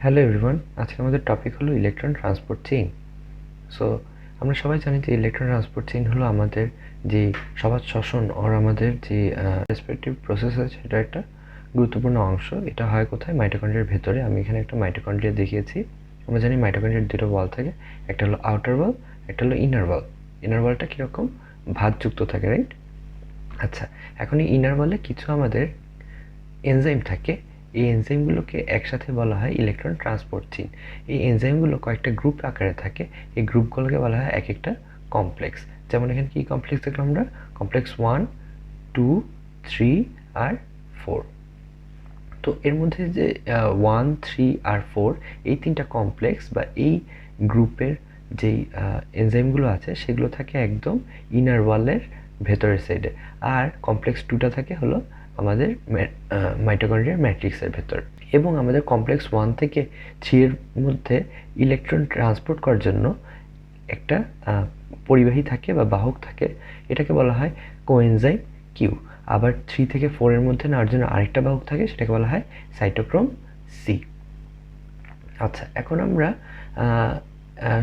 Hello everyone, আজকে আমাদের topic হলো ইলেকট্রন ট্রান্সপোর্ট চেইন। সো আমরা সবাই জানি যে ইলেকট্রন ট্রান্সপোর্ট চেইন হলো আমাদের যে সমাজ শ্বসন আর আমাদের যে রেসপেক্টিভ প্রসেস আছে সেটা একটা গুরুত্বপূর্ণ অংশ। এটা হয় কোথায়? মাইটোকন্ড্রিয়ার ভেতরে। আমি এখানে একটা মাইটোকন্ড্রিয়া দেখিয়েছি। আমরা জানি মাইটোকন্ড্রিয়ার দুটো ওয়াল থাকে, একটা হলো আউটার ওয়াল, একটা হলো ইনার ওয়াল। ইনার ওয়ালটা কীরকম? ভাঁজযুক্ত থাকে, রাইট? আচ্ছা, এখন এই ইনার ওয়ালে কিছু আমাদের এনজাইম থাকে। এই এনজাইমগুলোকে একসাথে বলা হয় ইলেকট্রন ট্রান্সপোর্ট চেইন। এই এনজাইমগুলো কয়েকটা গ্রুপ আকারে থাকে। এই গ্রুপগুলোকে বলা হয় এক একটা কমপ্লেক্স। যেমন এখানে কি কমপ্লেক্স দেখলাম আমরা? কমপ্লেক্স 1, 2, 3 আর 4। তো এর মধ্যে যে 1, 3 আর 4 এই তিনটা কমপ্লেক্স বা এই গ্রুপের যেই এনজাইমগুলো আছে সেগুলো থাকে একদম ইনার ওয়ালের ভেতরের সাইডে, আর কমপ্লেক্স 2টা থাকে হলো আমাদের মাইটোকন্ড্রিয়ার ম্যাট্রিক্সের ভেতর। এবং আমাদের কমপ্লেক্স 1 থেকে 3 এর মধ্যে ইলেকট্রন ট্রান্সপোর্ট করার জন্য একটা পরিবাহী থাকে বা বাহক থাকে, এটাকে বলা হয় কোএনজাইম কিউ। আবার 3 থেকে 4 এর মধ্যে নেওয়ার জন্য আরেকটা বাহক থাকে, সেটাকে বলা হয় সাইটোক্রোম সি। আচ্ছা, এখন আমরা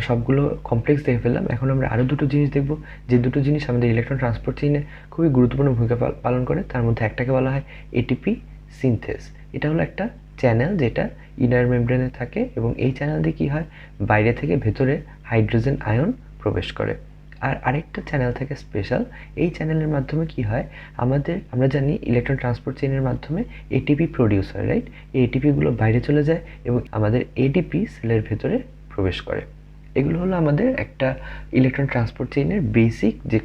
সবগুলো কমপ্লেক্স দেখে ফেললাম। এখন আমরা আরও দুটো জিনিস দেখব, যে দুটো জিনিস আমাদের ইলেকট্রন ট্রান্সপোর্ট চেইনে খুবই গুরুত্বপূর্ণ ভূমিকা পালন করে। তার মধ্যে একটাকে বলা হয় এটিপি সিনথেস। এটা হলো একটা চ্যানেল যেটা ইনার মেমব্রেনে থাকে, এবং এই চ্যানেল দিয়ে কী হয়? বাইরে থেকে ভেতরে হাইড্রোজেন আয়ন প্রবেশ করে। আর আরেকটা চ্যানেল থাকে স্পেশাল। এই চ্যানেলের মাধ্যমে কি হয়? আমরা জানি ইলেকট্রন ট্রান্সপোর্ট চেইনের মাধ্যমে এটিপি প্রডিউস হয়, রাইট? এই এটিপিগুলো বাইরে চলে যায় এবং আমাদের এডিপি সেলের ভেতরে প্রবেশ করে। এগুলো হলো আমাদের একটা ইলেকট্রন ট্রান্সপোর্ট চেইনের বেসিক যে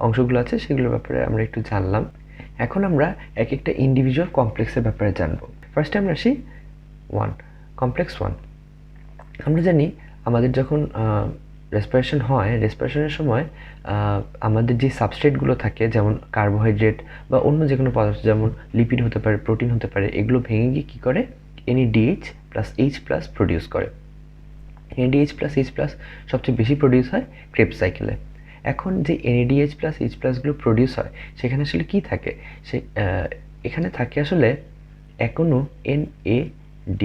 অংশগুলো আছে সেগুলোর ব্যাপারে আমরা একটু জানলাম। এখন আমরা এক একটা ইন্ডিভিজুয়াল কমপ্লেক্সের ব্যাপারে জানবো। ফার্স্টে আমরা আসি কমপ্লেক্স 1। আমরা জানি আমাদের যখন রেসপিরেশন হয়, রেসপিরেশনের সময় আমাদের যে সাবস্ট্রেটগুলো থাকে, যেমন কার্বোহাইড্রেট বা অন্য যে কোনো পদার্থ, যেমন লিপিড হতে পারে, প্রোটিন হতে পারে, এগুলো ভেঙে গিয়ে কী করে? NADH plus H plus produce করে। NADH প্লাস H প্লাস সবচেয়ে বেশি প্রডিউস হয় ক্রেবস সাইকেলে। এখন যে NADH প্লাস H প্লাসগুলো প্রডিউস হয় সেখানে আসলে কী থাকে? এখানে থাকে আসলে এখনও NAD,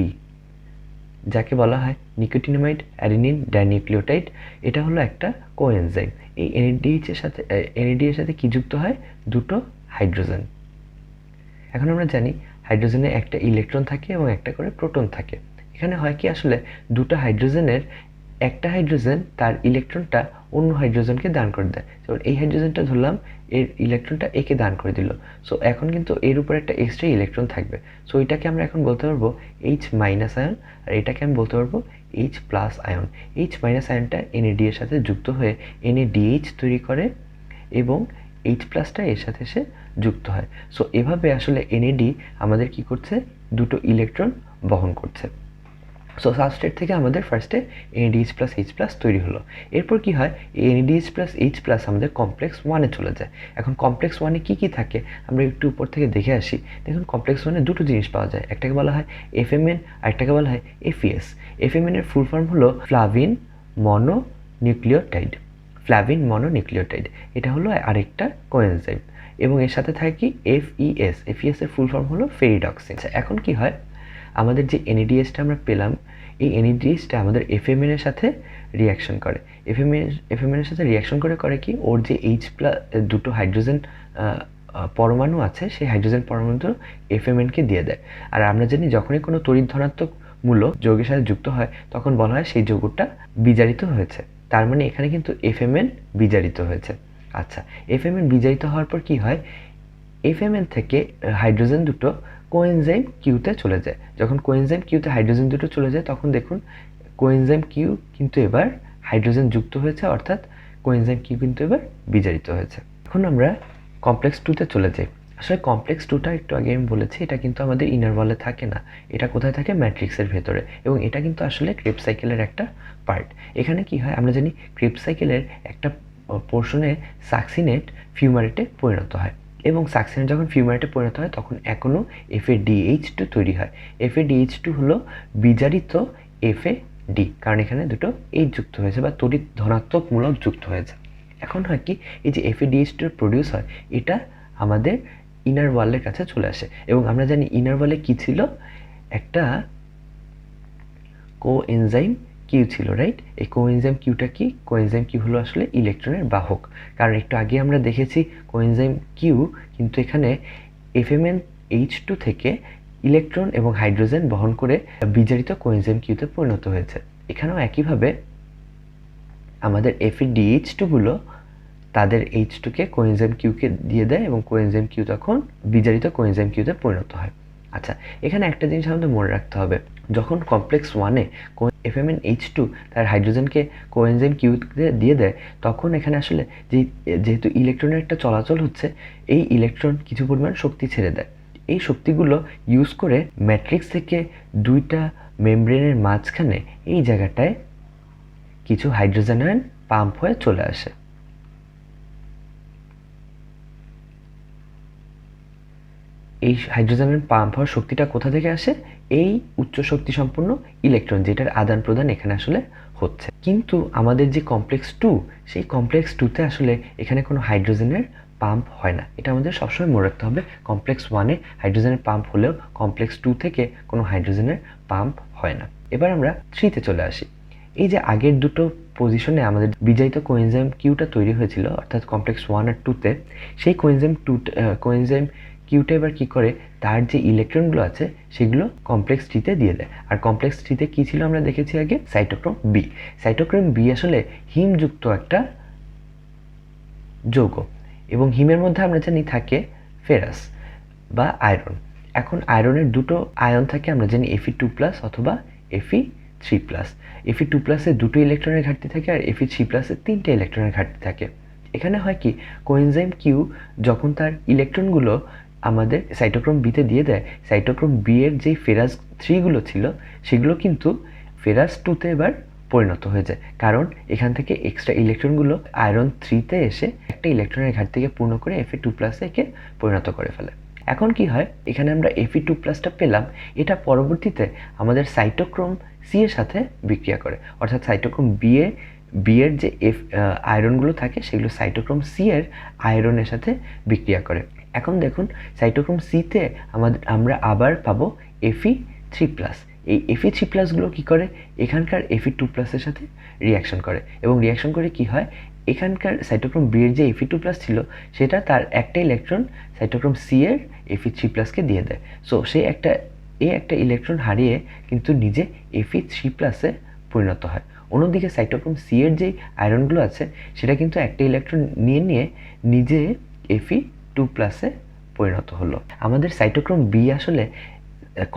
যাকে বলা হয় নিকোটিনামাইড অ্যাডেনিন ডাইনিউক্লিওটাইড। এটা হলো একটা কোএনজাইম। এই NAD এর সাথে কি যুক্ত হয়? দুটো হাইড্রোজেন। এখন আমরা জানি হাইড্রোজেনে একটা ইলেকট্রন থাকে এবং একটা করে প্রোটন থাকে। এখানে হয় কি? আসলে দুটো হাইড্রোজেনের একটা হাইড্রোজেন তার ইলেকট্রনটা অন্য হাইড্রোজেনকে দান করে দেয়। যেমন এই হাইড্রোজেনটা ধরলাম, এর ইলেকট্রনটা একে দান করে দিল। সো এখন কিন্তু এর উপর একটা এক্সট্রা ইলেকট্রন থাকবে। সো এটাকে আমরা এখন বলতে পারবো H মাইনাস আয়ন, আর এটাকে আমি বলতে পারবো H plus ion. H minus আয়নটা NAD এর সাথে যুক্ত হয়ে NADH তৈরি করে এবং H প্লাসটা এর সাথে এসে যুক্ত হয়। সো এভাবে আসলে NAD আমাদের কি করছে? দুটো ইলেকট্রন বহন করছে। সো সাবস্ট্রেট থেকে আমাদের ফার্স্টে NADH প্লাস H প্লাস তৈরি হলো। এরপর কি হয়? NADH প্লাস H প্লাস আমাদের কমপ্লেক্স 1-এ চলে যায়। এখন কমপ্লেক্স 1-এ কী কী থাকে আমরা একটু উপর থেকে দেখে আসি। দেখুন, কমপ্লেক্স 1-এ দুটো জিনিস পাওয়া যায়। একটাকে বলা হয় FMN, আর একটাকে বলা হয় FES। FMN এর ফুল ফর্ম হলো ফ্লাভিন মনোনিউক্লিওটাইড। ফ্লাভিন মনোনিউক্লিওটাইড এটা হলো আরেকটা কোএনজাইম। এবং এর সাথে থাকে কি? FES। FES এর ফুল ফর্ম হলো ফেরিডক্সিন। এখন কি হয়? আমাদের যে NADH-টা আমরা পেলাম, এই NADH-টা আমাদের FMN এর সাথে রিয়াকশন করে। FMN এর সাথে রিয়াকশন করে কি? ওর যে H প্লাস দুটো হাইড্রোজেন পরমাণু আছে, সেই হাইড্রোজেন পরমাণুগুলো FMN-কে দিয়ে দেয়। আর আমরা জানি যখনই কোনো তড়িৎ ধনাত্মক মূলক যৌগের সাথে যুক্ত হয় তখন বলা হয় সেই যৌগটা বিজারিত হয়েছে। তার মানে এখানে কিন্তু FMN বিজারিত হয়েছে। আচ্ছা, FMN বিজারিত হওয়ার পর কি হয়? FMN থেকে হাইড্রোজেন দুটো কোএনজাইম কিউতে চলে যায়। যখন কোএনজাইম কিউতে হাইড্রোজেন দুটো চলে যায় তখন দেখুন কোএনজাইম কিউ কিন্তু এবার হাইড্রোজেন যুক্ত হয়েছে, অর্থাৎ কোএনজাইম কিউ কিন্তু এবার বিজারিত হয়েছে। এখন আমরা কমপ্লেক্স 2-তে চলে যাই। আসলে কমপ্লেক্স 2টা একটু আগে আমি বলেছি এটা কিন্তু আমাদের ইনার ওয়ালে থাকে না, এটা কোথায় থাকে? ম্যাট্রিক্সের ভেতরে। এবং এটা কিন্তু আসলে ক্রেবস সাইকেলের একটা পার্ট। এখানে কি হয়? আমরা জানি ক্রেবস সাইকেলের একটা পোর্শনে সাকসিনেট ফিউমারেটে পরিণত হয়, এবং সাকসিনেট যখন ফিউমারেটে পরিণত হয় তখন এখনও FADH2 তৈরি হয়। FADH2 হলো বিজারিত FAD, কারণ এখানে দুটো H যুক্ত হয়েছে বা তড়িৎ ধনাত্মক মূলক যুক্ত হয়েছে। এখন হয় কি? এই যে FADH2 প্রডিউস হয়, এটা আমাদের ইনার ওয়ালের কাছে চলে আসে। এবং আমরা জানি ইনার ওয়ালে কি ছিল? একটা কোএনজাইম কিউ ছিল, রাইট? এই কোএনজাইম কিউটা কি? কোএনজাইম কিউ হলো আসলে ইলেকট্রনের বাহক। কারণ একটু আগে আমরা দেখেছি কোএনজাইম কিউ কিন্তু এখানে FMnH2 থেকে ইলেকট্রন এবং হাইড্রোজেন বহন করে বিজারিত কোএনজাইম কিউতে পরিণত হয়েছে। এখানেও একইভাবে আমাদের FeDH2 গুলো তাদের H2 কে কোএনজাইম কিউকে দিয়ে দেয় এবং কোএনজাইম কিউ তখন বিজারিত কোএনজাইম কিউতে পরিণত হয়। আচ্ছা, এখানে একটা জিনিস আমাদের মনে রাখতে হবে, যখন কমপ্লেক্স 1-এ FMnH2 তার হাইড্রোজেনকে কোএনজাইম কিউতে দিয়ে দেয়, তখন এখানে আসলে যেহেতু ইলেকট্রনের একটা চলাচল হচ্ছে, এই ইলেকট্রন কিছু পরিমাণ শক্তি ছেড়ে দেয়। এই শক্তিগুলো ইউজ করে ম্যাট্রিক্স থেকে দুইটা মেমব্রেনের মাঝখানে এই জায়গাটায় কিছু হাইড্রোজেন আয়ন পাম্প হয়ে চলে আসে। এই হাইড্রোজেনের পাম্প হওয়ার শক্তিটা কোথা থেকে আসে? এই উচ্চ শক্তি সম্পন্ন ইলেকট্রন, যেটার আদান প্রদান এখানে আসলে হচ্ছে। কিন্তু আমাদের যে কমপ্লেক্স 2, সেই কমপ্লেক্স 2-তে আসলে এখানে কোনো হাইড্রোজেনের পাম্প হয় না। এটা আমাদের সবসময় মনে রাখতে হবে। কমপ্লেক্স 1-এ হাইড্রোজেনের পাম্প হলেও কমপ্লেক্স 2 থেকে কোনো হাইড্রোজেনের পাম্প হয় না। এবার আমরা 3-তে চলে আসি। এই যে আগের দুটো পজিশনে আমাদের বিজারিত কোএনজাইম কিউটা তৈরি হয়েছিল, অর্থাৎ কমপ্লেক্স 1 আর 2-তে, সেই কোএনজাইম কিউটা এবার কি করে, তার যে ইলেকট্রনগুলো আছে সেগুলো কমপ্লেক্স 3-তে দিয়ে দেয়। আর কমপ্লেক্স 3-তে কি ছিল আমরা দেখেছি আগে? Cytochrome B. সাইটোক্রোম বি আসলে হিমযুক্ত একটা যৌগ, এবং হিমের মধ্যে আমরা জানি থাকে ফেরাস বা আয়রন। এখন আয়রনের দুটো আয়ন থাকে, আমরা জানি Fe2+ অথবা Fe3+। Fe2+-এ দুটো ইলেকট্রনের ঘাটতি থাকে আর Fe3+-এ তিনটে ইলেকট্রনের ঘাটতি থাকে। এখানে হয় কি, কোএনজাইম কিউ যখন তার ইলেকট্রনগুলো আমাদের সাইটোক্রোম বিতে দিয়ে দেয়, সাইটোক্রোম বি এর যে ফেরাস 3 গুলো ছিল সেগুলো কিন্তু ফেরাস 2-তে এবার পরিণত হয়ে যায়, কারণ এখান থেকে এক্সট্রা ইলেকট্রনগুলো আয়রন 3-তে এসে একটা ইলেকট্রনের ঘাটতিকে পূর্ণ করে Fe2+-এ পরিণত করে ফেলে। এখন কি হয়, এখানে আমরা Fe2+টা পেলাম, এটা পরবর্তীতে আমাদের সাইটোক্রোম সি এর সাথে বিক্রিয়া করে, অর্থাৎ সাইটোক্রোম বি এর যে আয়রনগুলো থাকে সেগুলো সাইটোক্রোম সি এর আয়রনের সাথে বিক্রিয়া করে। এখন দেখুন, সাইটোক্রোম সিতে আমরা আবার পাবো Fe3+। এই Fe3+ গুলো কি করে, এখানকার Fe2+ এর সাথে রিয়াকশন করে, এবং রিয়াকশন করে কি হয়, এখানকার সাইটোক্রোম বি এর যে Fe2+ ছিল সেটা তার একটা ইলেকট্রন সাইটোক্রোম সি এর Fe3+কে দিয়ে দেয়। সো একটা ইলেকট্রন হারিয়ে কিন্তু নিজে Fe3+-এ পরিণত হয়। অন্যদিকে সাইটোক্রোম সি এর যে আয়রনগুলো আছে সেটা কিন্তু একটা ইলেকট্রন নিয়ে নিজে Fe2+-এ পরিণত হলো। আমাদের সাইটোক্রোম বি আসলে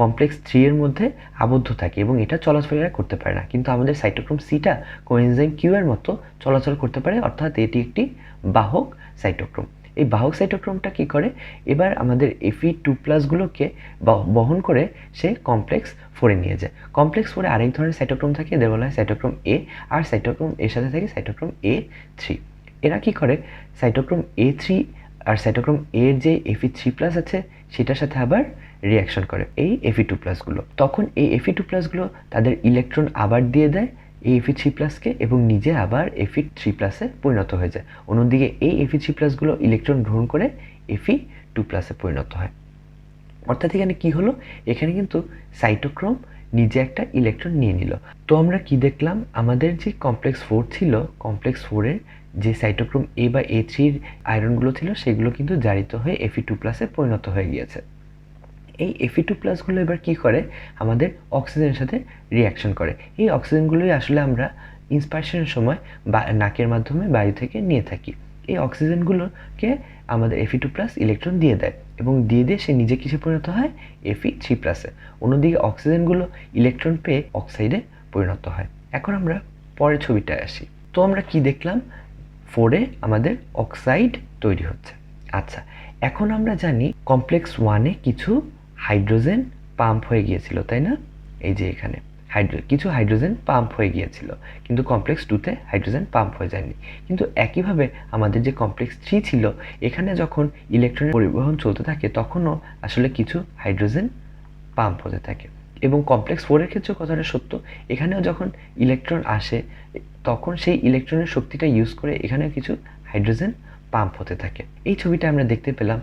কমপ্লেক্স 3 এর মধ্যে আবদ্ধ থাকে এবং এটা চলাফেরা করতে পারে না, কিন্তু আমাদের সাইটোক্রোম সিটা কোএনজাইম কিউ এর মতো চলাচল করতে পারে, অর্থাৎ এটি একটি বাহক সাইটোক্রোম। এই বাহক সাইটোক্রোমটা কি করে, এবার আমাদের Fe2+ গুলোকে বহন করে সে কমপ্লেক্স 4-এ নিয়ে যায়। কমপ্লেক্স 4-এ আরেক ধরনের সাইটোক্রোম থাকে, এদের বলা হয় সাইটোক্রোম এ, আর সাইটোক্রোম এর সাথে থাকে সাইটোক্রোম A3। এরা কি করে, সাইটোক্রোম A3 আর সাইটোক্রোম এর যে Fe3+ আছে সেটার সাথে আবার রিয়াকশন করে এই Fe2+ গুলো। তখন এই Fe2+ গুলো তাদের ইলেকট্রন আবার দিয়ে দেয় এই Fe3+কে এবং নিজে আবার Fe3+-এ পরিণত হয়ে যায়। অন্যদিকে এই Fe3+ গুলো ইলেকট্রন গ্রহণ করে Fe2+-এ পরিণত হয়। অর্থাৎ এখানে কি হলো, এখানে কিন্তু সাইটোক্রোম নিজে একটা ইলেকট্রন নিয়ে নিল। তো আমরা কি দেখলাম, আমাদের যে কমপ্লেক্স 4 ছিল, কমপ্লেক্স 4-এর যে সাইটোক্রোম এ বা A3-র আয়রনগুলো ছিল সেগুলো কিন্তু জারিত হয়ে Fe2+-এ পরিণত হয়ে গিয়েছে। এই Fe2+ গুলো এবার কি করে, আমাদের অক্সিজেনের সাথে রিয়াকশন করে। এই অক্সিজেনগুলোই আসলে আমরা ইন্সপাইরেশনের সময় বা নাকের মাধ্যমে বায়ু থেকে নিয়ে থাকি। এই অক্সিজেনগুলোকে আমাদের Fe2+ ইলেকট্রন দিয়ে দেয় এবং দিয়ে সে নিজে কিসে পরিণত হয়, Fe3+-এ। অন্যদিকে অক্সিজেনগুলো ইলেকট্রন পেয়ে অক্সাইডে পরিণত হয়। এখন আমরা পরের ছবিটায় আসি। তো আমরা কি দেখলাম, 4-এ আমাদের অক্সাইড তৈরি হচ্ছে। আচ্ছা, এখন আমরা জানি কমপ্লেক্স 1-এ কিছু হাইড্রোজেন পাম্প হয়ে গিয়েছিল, তাই না? এই যে এখানে কিছু হাইড্রোজেন পাম্প হয়ে গিয়েছিল, কিন্তু কমপ্লেক্স 2-তে হাইড্রোজেন পাম্প হয়ে যায়নি। কিন্তু একইভাবে আমাদের যে কমপ্লেক্স 3 ছিল, এখানে যখন ইলেকট্রনের পরিবহন চলতে থাকে তখনও আসলে কিছু হাইড্রোজেন পাম্প হতে থাকে। এবং কমপ্লেক্স 4-এর ক্ষেত্রেও কথাটা সত্য, এখানেও যখন ইলেকট্রন আসে তখন সেই ইলেকট্রনের শক্তিটা ইউজ করে এখানেও কিছু হাইড্রোজেন পাম্প হতে থাকে। এই ছবিটা আমরা দেখতে পেলাম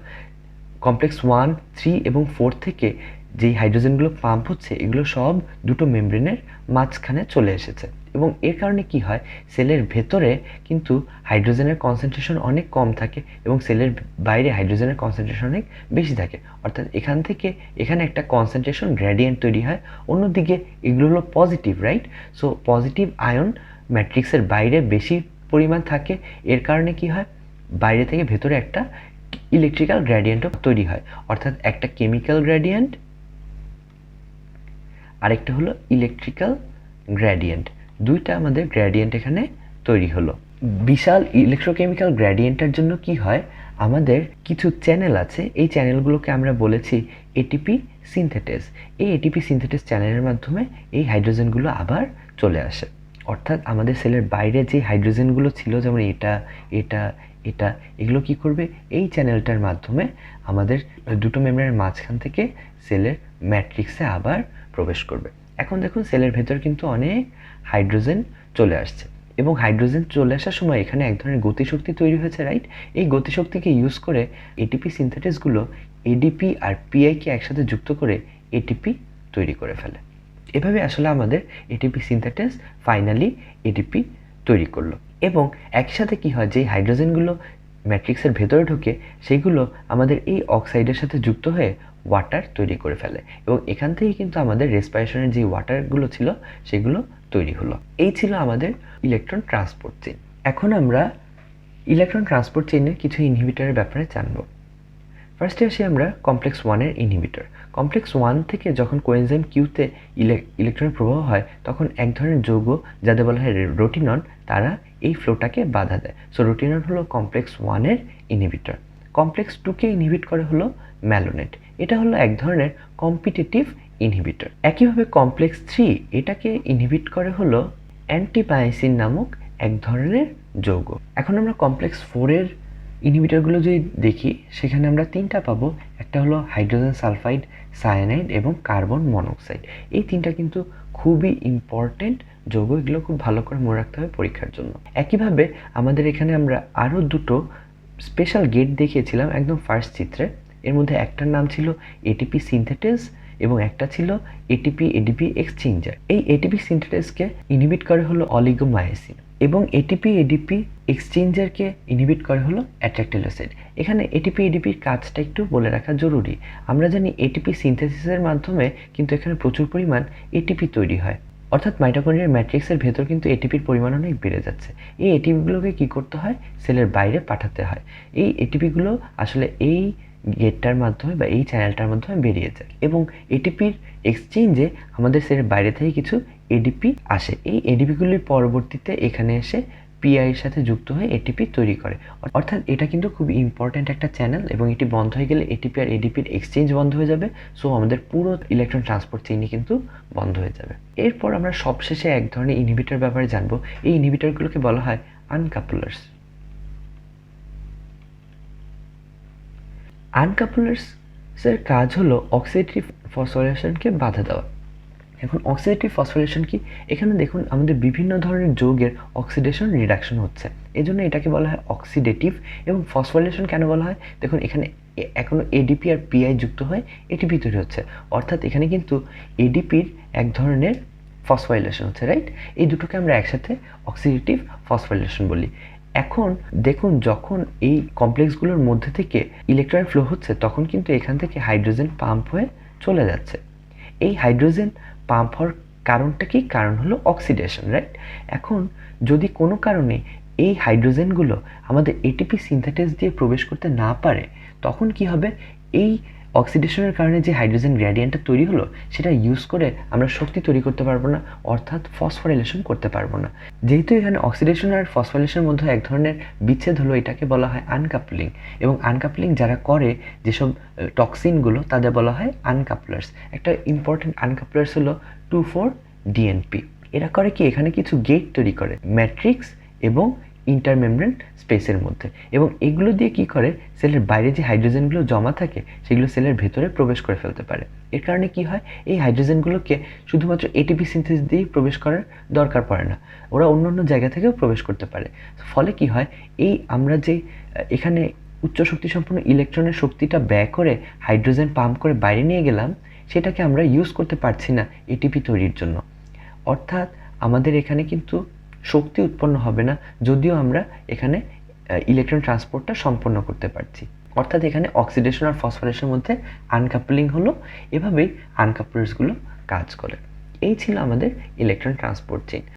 কমপ্লেক্স 1, 3 এবং 4 থেকে যেই হাইড্রোজেনগুলো পাম্প হচ্ছে এগুলো সব দুটো মেমব্রেনের মাঝখানে চলে এসেছে, এবং এর কারণে কি হয়, সেলের ভেতরে কিন্তু হাইড্রোজেনের কনসেন্ট্রেশন অনেক কম থাকে এবং সেলের বাইরে হাইড্রোজেনের কনসেন্ট্রেশন অনেক বেশি থাকে। অর্থাৎ এখান থেকে এখানে একটা কনসেন্ট্রেশন গ্রেডিয়েন্ট তৈরি হয়। অন্যদিকে এগুলো হলো positive, right? So positive ion ম্যাট্রিক্সের বাইরে বেশি পরিমাণ থাকে, এর কারণে কি হয়, বাইরে থেকে ভেতরে একটা ইলেকট্রিক্যাল গ্রেডিয়েন্টও তৈরি হয়। অর্থাৎ একটা কেমিক্যাল গ্রেডিয়েন্ট, আরেকটা হলো ইলেকট্রিক্যাল গ্রেডিয়েন্ট, দুইটা আমাদের গ্রেডিয়েন্ট এখানে তৈরি হলো। বিশাল ইলেকট্রোকেমিক্যাল গ্রেডিয়েন্টের জন্য কি হয়, আমাদের কিছু চ্যানেল আছে, এই চ্যানেলগুলোকে আমরা বলেছি এটিপি সিনথেটেজ। এই এটিপি সিনথেটেজ চ্যানেলের মাধ্যমে এই হাইড্রোজেনগুলো আবার চলে আসে। অর্থাৎ আমাদের সেলের বাইরে যে হাইড্রোজেনগুলো ছিল, যেমন এটা এটা এটা, এগুলো কি করবে, এই চ্যানেলটার মাধ্যমে আমাদের দুটো মেমব্রেনের মাঝখান থেকে সেলের ম্যাট্রিক্সে আবার প্রবেশ করবে। এখন দেখুন সেলের ভেতর কিন্তু অনেক হাইড্রোজেন চলে আসছে, এবং হাইড্রোজেন চলে আসার সময় এখানে এক ধরনের গতিশক্তি তৈরি হয়েছে, রাইট? এই গতিশক্তিকে ইউজ করে এটিপি সিনথেটেসগুলো এডিপি আর পিআইকে একসাথে যুক্ত করে এটিপি তৈরি করে ফেলে। এভাবে আসলে আমাদের এটিপি সিনথেটেস ফাইনালি এটিপি তৈরি করলো। এবং একসাথে কি হয়, যে হাইড্রোজেনগুলো ম্যাট্রিক্সের ভেতরে ঢুকে সেগুলো আমাদের এই অক্সাইডের সাথে যুক্ত হয়ে ওয়াটার তৈরি করে ফেলে, এবং এখান থেকেই কিন্তু আমাদের রেসপিরেশনের যে ওয়াটারগুলো ছিল সেগুলো তৈরি হলো। এই ছিল আমাদের ইলেকট্রন ট্রান্সপোর্ট চেইন। এখন আমরা ইলেকট্রন ট্রান্সপোর্ট চেইনের কিছু ইনহিবিটরের ব্যাপারে জানব। ফার্স্টে আসি আমরা কমপ্লেক্স 1-এর ইনহিবিটর। কমপ্লেক্স 1 থেকে যখন কোএনজাইম কিউতে ইলেকট্রনের প্রবাহ হয়, তখন এক ধরনের যৌগ যাদের বলা হয় রোটিনন, তারা এই ফ্লোটাকে বাধা দেয়। সো রোটিনন হলো কমপ্লেক্স 1-এর ইনহিবিটর। কমপ্লেক্স 2-কে ইনহিবিট করে হলো ম্যালোনেট, এটা হলো এক ধরনের কম্পিটিটিভ ইনহিবিটর। একইভাবে কমপ্লেক্স 3 এটাকে ইনহিবিট করে হলো অ্যান্টিবায়োসিন নামক এক ধরনের যৌগ। এখন আমরা কমপ্লেক্স 4-এর ইনহিবিটরগুলো যদি দেখি, সেখানে আমরা তিনটা পাবো। একটা হলো হাইড্রোজেন সালফাইড, সায়ানাইড এবং কার্বন মনোক্সাইড। এই তিনটা কিন্তু খুবই ইম্পর্টেন্ট যৌগ, এগুলো খুব ভালো করে মনে রাখতে হবে পরীক্ষার জন্য। একইভাবে আমাদের এখানে আমরা আরও দুটো স্পেশাল গেট দেখিয়েছিলাম একদম ফার্স্ট চিত্রে। এর মধ্যে একটার নাম ছিল এটিপি সিনথেটেজ এবং একটা ছিল এটিপি এডিপি এক্সচেঞ্জার। এই এটিপি সিনথেটেজকে ইনহিবিট করে হলো অলিগোমায়োসিন, এবং এটিপি এডিপি এক্সচেঞ্জারকে ইনহিবিট করে হলো অ্যাট্রাক্টিলোসাইড। এখানে এটিপি এডিপির কাজটা একটু বলে রাখা জরুরি। আমরা জানি এটিপি সিনথেসিসের মাধ্যমে কিন্তু এখানে প্রচুর পরিমাণ এটিপি তৈরি হয়, অর্থাৎ মাইটোকন্ড্রিয়ার ম্যাট্রিক্সের ভেতর কিন্তু এটিপির পরিমাণ অনেক বেড়ে যাচ্ছে। এই এটিপিগুলোকে কী করতে হয়, সেলের বাইরে পাঠাতে হয়। এই এটিপিগুলো আসলে এই গেটটার মাধ্যমে বা এই চ্যানেলটার মাধ্যমে বেরিয়ে যায়, এবং এটিপির এক্সচেঞ্জে আমাদের সেলের বাইরে থেকে কিছু এডিপি আসে। এই এডিপিগুলির পরবর্তীতে এখানে এসে পিআই এর সাথে যুক্ত হয়ে এটিপি তৈরি করে। অর্থাৎ এটা কিন্তু খুব ইম্পর্ট্যান্ট একটা চ্যানেল, এবং এটি বন্ধ হয়ে গেলে এটিপি আর এডিপির এক্সচেঞ্জ বন্ধ হয়ে যাবে। সো আমাদের পুরো ইলেকট্রন ট্রান্সপোর্ট চেইনই কিন্তু বন্ধ হয়ে যাবে। এরপর আমরা সবশেষে এক ধরনের ইনহিবিটর ব্যাপারে জানবো। এই ইনহিবিটরগুলোকে বলা হয় আনকাপলার্স। আনকাপলার্সের কাজ হলো অক্সিডেটিভ ফসফোরিলেশনকে বাধা দেওয়া। এখন অক্সিডেটিভ ফসফোরিলেশন কি, এখানে দেখুন আমাদের বিভিন্ন ধরনের যৌগের অক্সিডেশন রিডাকশন হচ্ছে, এজন্য এটাকে বলা হয় অক্সিডেটিভ। এবং ফসফোরিলেশন কেন বলা হয়, দেখুন এখানে এখনো এডিপি আর পিআই যুক্ত হয়ে এটিপি তৈরি হচ্ছে, অর্থাৎ এখানে কিন্তু এডিপির এক ধরনের ফসফোরিলেশন হচ্ছে, রাইট? এই দুটোকে আমরা একসাথে অক্সিডেটিভ ফসফোরিলেশন বলি। এখন দেখুন যখন এই কমপ্লেক্সগুলোর মধ্যে থেকে ইলেকট্রন ফ্লো হচ্ছে, তখন কিন্তু এখান থেকে হাইড্রোজেন পাম্প হয়ে চলে যাচ্ছে। এই হাইড্রোজেন পাম্প হওয়ার কারণটা কি, কারণ হলো অক্সিডেশন, রাইট? এখন যদি কোনো কারণে এই হাইড্রোজেনগুলো আমাদের এটিপি সিনথেটেজ দিয়ে প্রবেশ করতে না পারে, তখন কি হবে, এই অক্সিডেশনের কারণে যে হাইড্রোজেন গ্রেডিয়েন্টটা তৈরি হলো সেটা ইউজ করে আমরা শক্তি তৈরি করতে পারবো না, অর্থাৎ ফসফোরিলেশন করতে পারবো না। যেহেতু এখানে অক্সিডেশন আর ফসফোরিলেশনের মধ্যে এক ধরনের বিচ্ছেদ হলো, এটাকে বলা হয় আনকাপলিং। এবং আনকাপলিং যারা করে, যেসব টক্সিনগুলো, তাদের বলা হয় আনকাপলার্স। একটা ইম্পর্টেন্ট আনকাপলার্স হলো 2,4-DNP। এরা করে কি, এখানে কিছু গেট তৈরি করে ম্যাট্রিক্স এবং ইন্টারমেমব্রেন স্পেসের মধ্যে, এবং এগুলো দিয়ে কি করে, সেলের বাইরে যে হাইড্রোজেনগুলো জমা থাকে সেগুলো সেলের ভেতরে প্রবেশ করে ফেলতে পারে। এর কারণে কি হয়, এই হাইড্রোজেনগুলোকে শুধুমাত্র এটিপি সিনথেসিস দিয়েই প্রবেশ করার দরকার পড়ে না, ওরা অন্য অন্য জায়গা থেকেও প্রবেশ করতে পারে। ফলে কি হয়, এই আমরা যে এখানে উচ্চ শক্তি সম্পন্ন ইলেকট্রনের শক্তিটা ব্যয় করে হাইড্রোজেন পাম্প করে বাইরে নিয়ে গেলাম, সেটাকে আমরা ইউজ করতে পারছি না এটিপি তৈরির জন্য। অর্থাৎ আমাদের এখানে কিন্তু শক্তি উৎপন্ন হবে না, যদিও আমরা এখানে ইলেকট্রন ট্রান্সপোর্টটা সম্পন্ন করতে পারছি। অর্থাৎ এখানে অক্সিডেশন আর ফসফোরেশনের মধ্যে আনকাপলিং হলো। এভাবেই আনকাপলার্সগুলো কাজ করে। এই ছিল আমাদের ইলেকট্রন ট্রান্সপোর্ট চেইন।